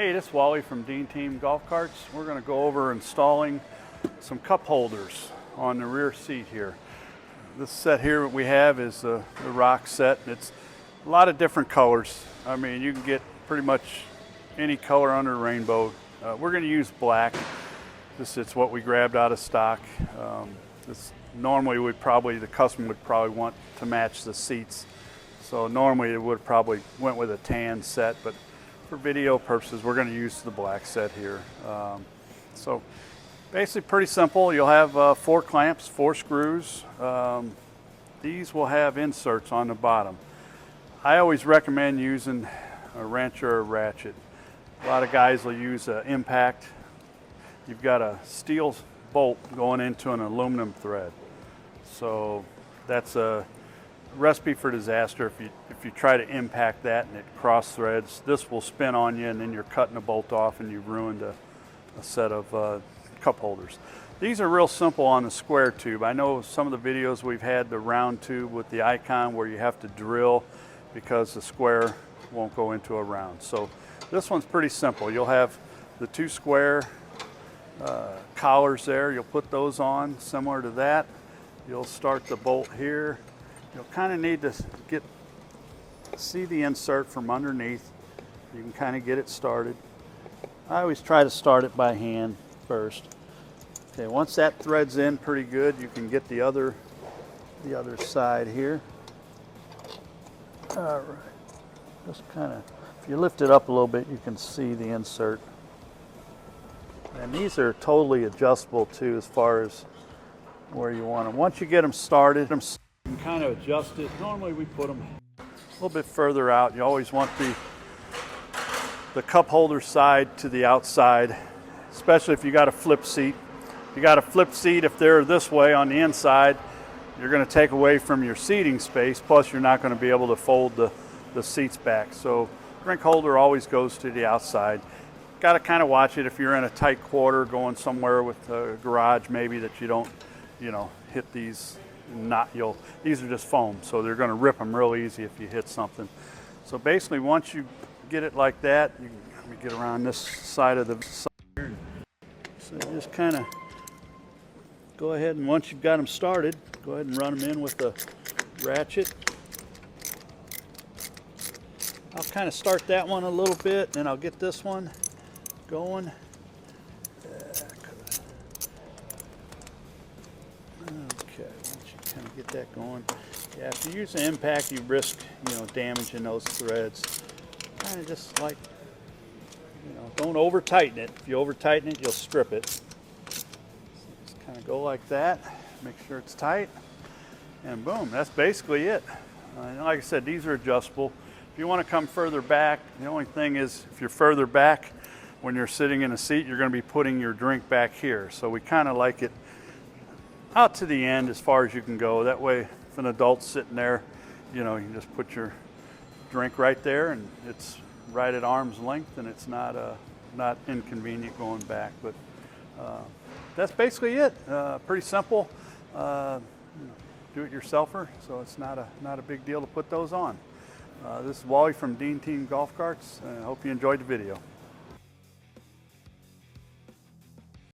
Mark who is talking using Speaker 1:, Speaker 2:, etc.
Speaker 1: Hey, this is Wally from Dean Team Golf Carts. We're going to go over installing some cup holders on the rear seat here. This set here we have is the rock set. It's a lot of different colors. I mean, you can get pretty much any color under the rainbow. We're going to use black. It's what we grabbed out of stock. Normally the customer would probably want to match the seats. So normally it would probably went with a tan set, but for video purposes, we're going to use the black set here. So basically pretty simple. You'll have 4 clamps, 4 screws. These will have inserts on the bottom. I always recommend using a wrench or a ratchet. A lot of guys will use an impact. You've got a steel bolt going into an aluminum thread. So that's a recipe for disaster. If you try to impact that and it cross threads, this will spin on you and then you're cutting the bolt off and you've ruined a set of cup holders. These are real simple on the square tube. I know some of the videos we've had the round tube with the icon where you have to drill because the square won't go into a round. So this one's pretty simple. You'll have the 2 square collars there. You'll put those on similar to that. You'll start the bolt here. You'll kind of need to see the insert from underneath. You can kind of get it started. I always try to start it by hand first. Okay, once that threads in pretty good, you can get the other side here. All right, just kind of, if you lift it up a little bit, you can see the insert. And these are totally adjustable too, as far as where you want them. Once you get them started, you can kind of adjust it. Normally we put them a little bit further out. You always want the cup holder side to the outside, especially if you got a flip seat. You got a flip seat, if they're this way on the inside, you're going to take away from your seating space, plus you're not going to be able to fold the seats back. So drink holder always goes to the outside. Got to kind of watch it if you're in a tight quarter going somewhere with a garage maybe that you don't, hit these. These are just foam, so they're going to rip them real easy if you hit something. So basically, once you get it like that, let me get around this side of the side here. So just kind of go ahead, and once you've got them started, go ahead and run them in with the ratchet. I'll kind of start that one a little bit, and I'll get this one going. Okay, once you kind of get that going. Yeah, if you use an impact, you risk, damaging those threads. Kind of just like, don't over tighten it. If you over tighten it, you'll strip it. So just kind of go like that. Make sure it's tight. And boom, that's basically it. Like I said, these are adjustable. If you want to come further back, the only thing is if you're further back, when you're sitting in a seat, you're going to be putting your drink back here. So we kind of like it out to the end as far as you can go. That way, if an adult's sitting there, you can just put your drink right there and it's right at arm's length and it's not inconvenient going back. But that's basically it. Pretty simple. Do-it-yourselfer, so it's not a big deal to put those on. This is Wally from Dean Team Golf Carts. I hope you enjoyed the video.